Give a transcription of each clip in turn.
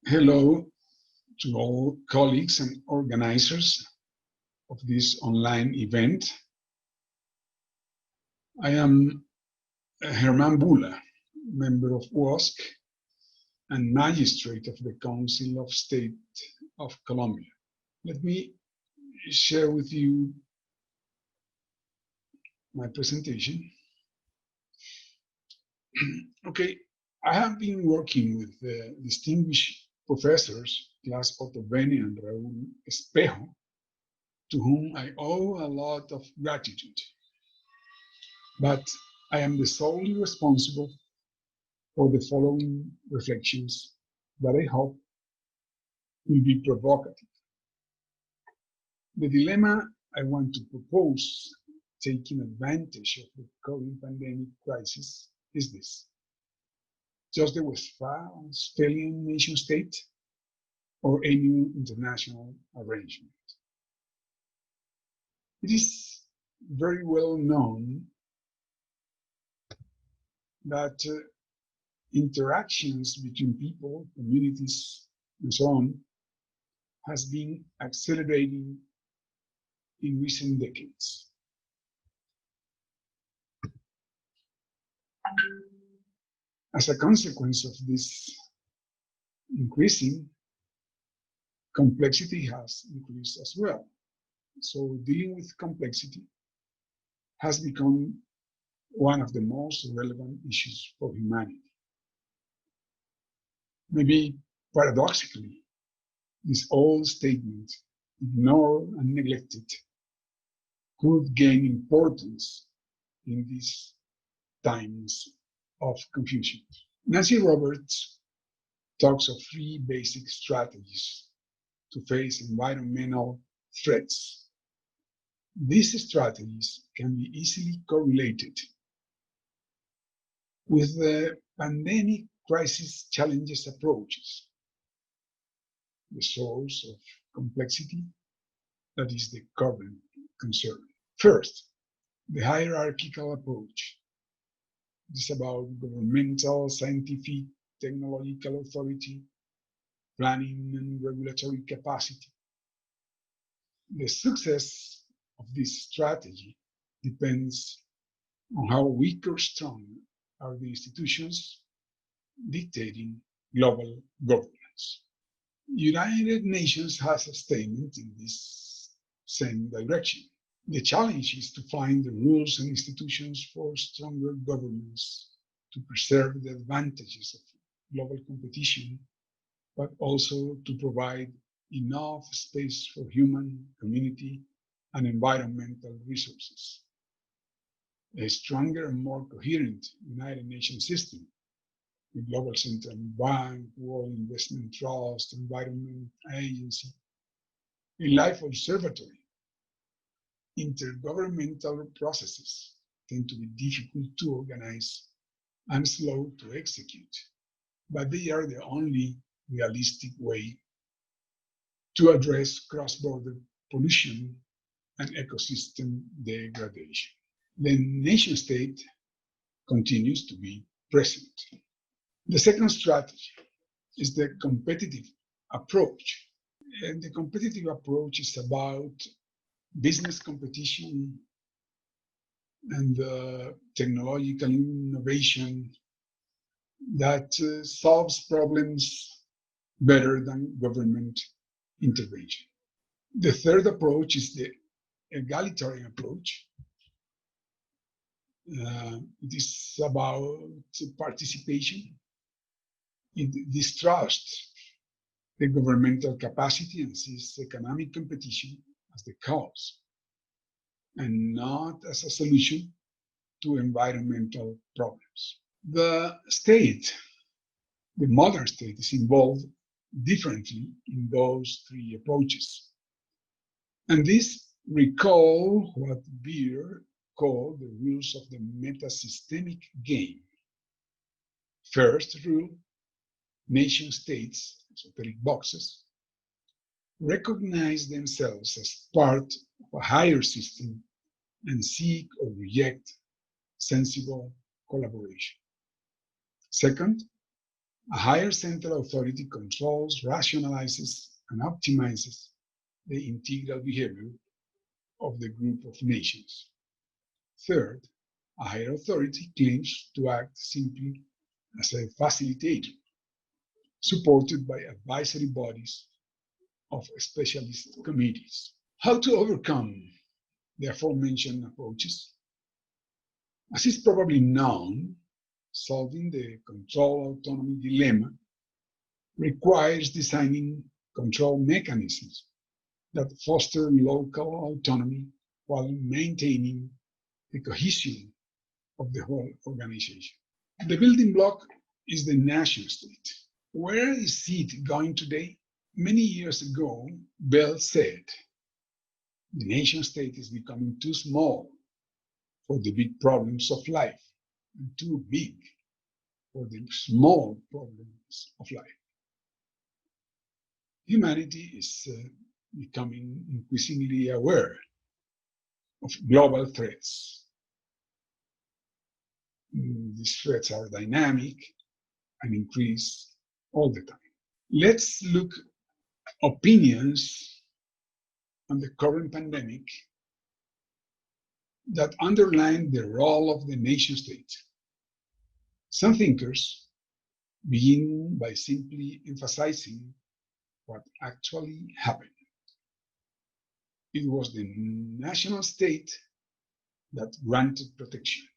Hello to all colleagues and organizers of this online event. I am Germán Bula, member of WOSC and magistrate of the Council of State of Colombia. Let me share with you my presentation. Okay, I have been working with distinguished professors Blas Ottobene and Raúl Espejo, to whom I owe a lot of gratitude. But I am the solely responsible for the following reflections that I hope will be provocative. The dilemma I want to propose, taking advantage of the COVID pandemic crisis, is this: just the Westphalian nation state or a new international arrangement? It is very well known that interactions between people, communities, and so on has been accelerating in recent decades. As a consequence of this increasing, complexity has increased as well. So dealing with complexity has become one of the most relevant issues for humanity. Maybe paradoxically, this old statement, ignored and neglected, could gain importance in these times of confusion. Nancy Roberts talks of three basic strategies to face environmental threats. These strategies can be easily correlated with the pandemic crisis challenges approaches, the source of complexity that is the current concern. First, the hierarchical approach. This is about governmental, scientific, technological authority, planning and regulatory capacity. The success of this strategy depends on how weak or strong are the institutions dictating global governance. United Nations has a statement in this same direction. The challenge is to find the rules and institutions for stronger governance to preserve the advantages of global competition, but also to provide enough space for human, community, and environmental resources. A stronger and more coherent United Nations system, the Global Central Bank, World Investment Trust, Environment Agency, a life observatory. Intergovernmental processes tend to be difficult to organize and slow to execute, but they are the only realistic way to address cross-border pollution and ecosystem degradation. The nation-state continues to be present. The second strategy is the competitive approach. And the competitive approach is about business competition and technological innovation that solves problems better than government intervention. The third approach is the egalitarian approach. It is about participation. It distrusts the governmental capacity and sees economic competition as the cause and not as a solution to environmental problems. The state, the modern state, is involved differently in those three approaches. And this recall what Beer called the rules of the meta-systemic game. First rule, nation states, esoteric boxes, recognize themselves as part of a higher system and seek or reject sensible collaboration. Second, A higher central authority controls, rationalizes, and optimizes the integral behavior of the group of nations. Third, a higher authority claims to act simply as a facilitator, supported by advisory bodies of specialist committees. How to overcome the aforementioned approaches? As is probably known, solving the control autonomy dilemma requires designing control mechanisms that foster local autonomy while maintaining the cohesion of the whole organization. The building block is the nation state. Where is it going today? Many years ago, Bell said, the nation state is becoming too small for the big problems of life and too big for the small problems of life. Humanity is becoming increasingly aware of global threats. These threats are dynamic and increase all the time. Let's look opinions on the current pandemic that underline the role of the nation state. Some thinkers begin by simply emphasizing what actually happened. It was the national state that granted protection.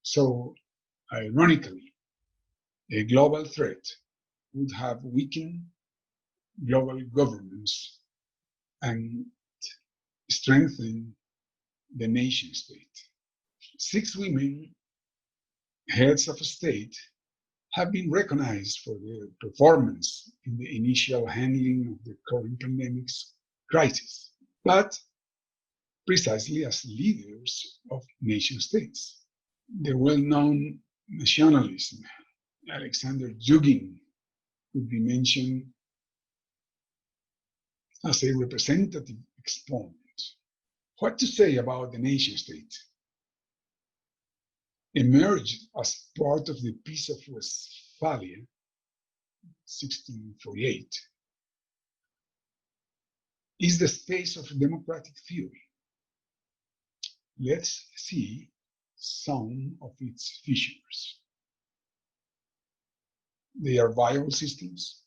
So, ironically, a global threat would have weakened global governance and strengthened the nation state. 6 women, heads of state, have been recognized for their performance in the initial handling of the current pandemic's crisis, but precisely as leaders of nation states. The well-known nationalism, Alexander Dugin, could be mentioned as a representative exponent. What to say about the nation state? Emerged as part of the Peace of Westphalia, 1648, is the space of democratic theory. Let's see some of its features. They are viable systems.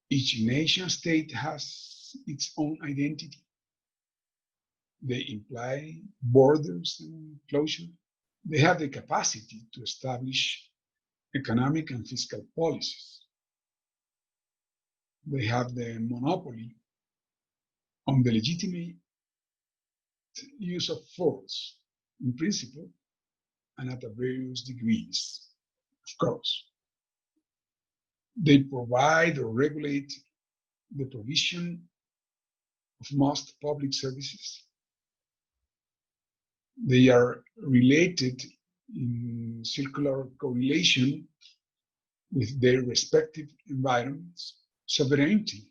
Each nation state has its own identity. They imply borders and closure. They have the capacity to establish economic and fiscal policies. They have the monopoly on the legitimate use of force, in principle, and at various degrees, of course. They provide or regulate the provision of most public services. They are related in circular correlation with their respective environments. Sovereignty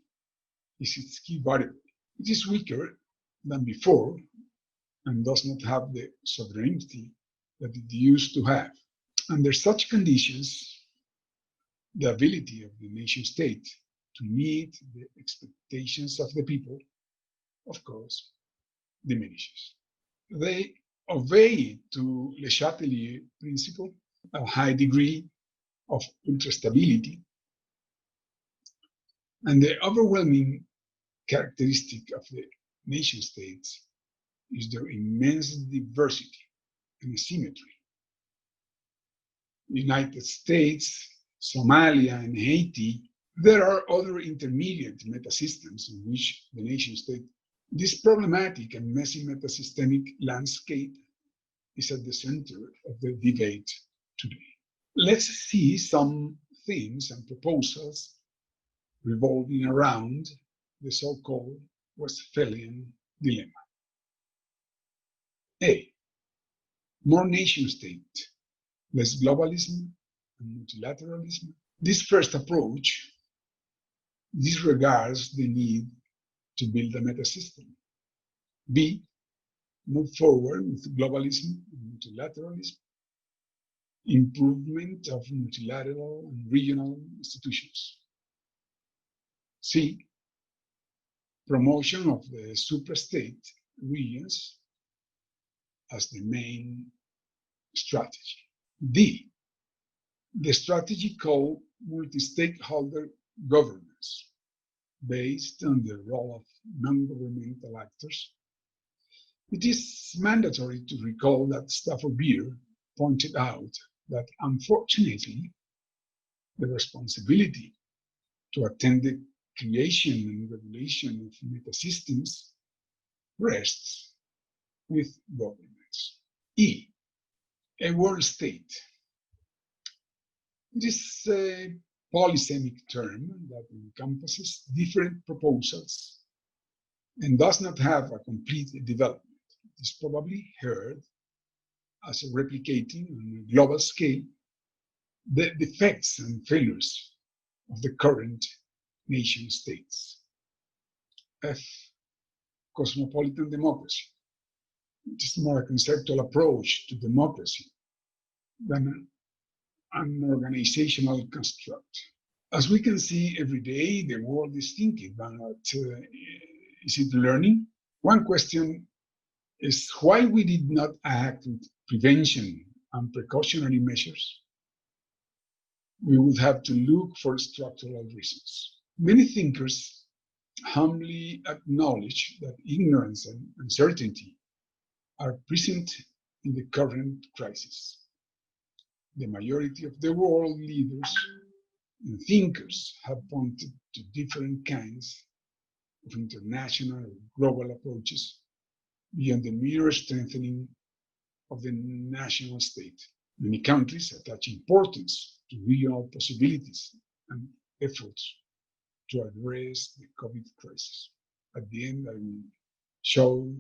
is its key variable. It is weaker than before and does not have the sovereignty that it used to have. Under such conditions, the ability of the nation state to meet the expectations of the people, of course, diminishes. They obey to Le Chatelier principle, a high degree of ultra-stability, and the overwhelming characteristic of the nation states is their immense diversity and asymmetry. United States, Somalia, and Haiti, there are other intermediate meta-systems in which the nation state. This problematic and messy meta-systemic landscape is at the center of the debate today. Let's see some themes and proposals revolving around the so-called Westphalian dilemma. A. More nation state, less globalism and multilateralism. This first approach disregards the need to build a meta-system. B. Move forward with globalism and multilateralism. improvement of multilateral and regional institutions. C, promotion of the suprastate regions as the main strategy. D, the strategy called multi-stakeholder governance, based on the role of non-governmental actors. It is mandatory to recall that Stafford Beer pointed out that, unfortunately, the responsibility to attend the creation and regulation of meta-systems rests with governments. E, a world state. It is a polysemic term that encompasses different proposals and does not have a complete development. It is probably heard as replicating on a global scale the defects and failures of the current nation states. F, cosmopolitan democracy. It is more a conceptual approach to democracy than an organizational construct. As we can see every day, the world is thinking about, is it learning? One question is why we did not act with prevention and precautionary measures. We would have to look for structural reasons. Many thinkers humbly acknowledge that ignorance and uncertainty are present in the current crisis. The majority of the world leaders and thinkers have pointed to different kinds of international or global approaches beyond the mere strengthening of the national state. Many countries attach importance to regional possibilities and efforts to address the COVID crisis. At the end, I will show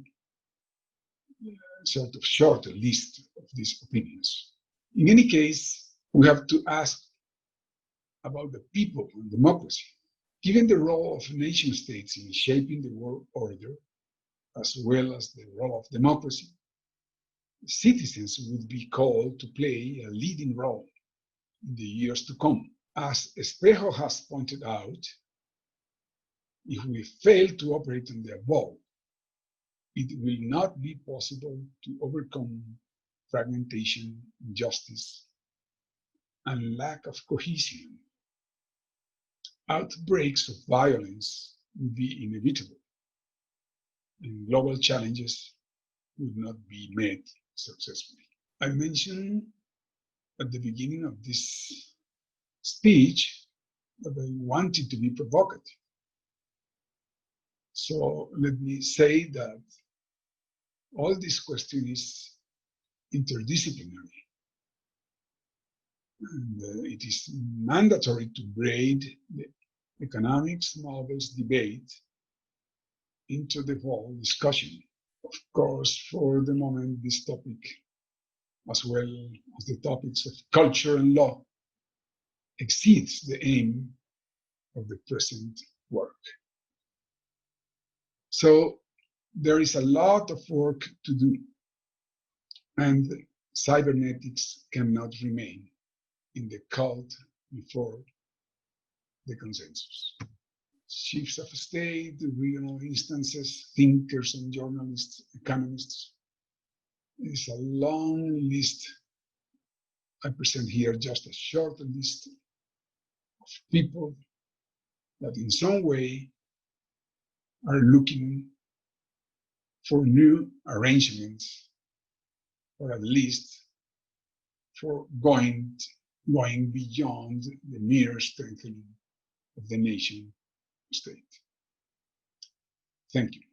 a sort of short list of these opinions. In any case, we have to ask about the people and democracy. Given the role of nation states in shaping the world order, as well as the role of democracy, citizens would be called to play a leading role in the years to come. As Espejo has pointed out, if we fail to operate on the above, it will not be possible to overcome fragmentation, injustice, and lack of cohesion. Outbreaks of violence would be inevitable, and global challenges would not be met successfully. I mentioned at the beginning of this speech that I wanted to be provocative. So let me say that all this question is interdisciplinary. And it is mandatory to braid the economics models debate into the whole discussion. Of course, for the moment, this topic, as well as the topics of culture and law, exceeds the aim of the present work. So there is a lot of work to do, and cybernetics cannot remain in the cult before the consensus. Chiefs of state, regional instances, thinkers and journalists, economists. It is a long list. I present here just a short list of people that in some way are looking for new arrangements, or at least for going beyond the mere strengthening of the nation state. Thank you.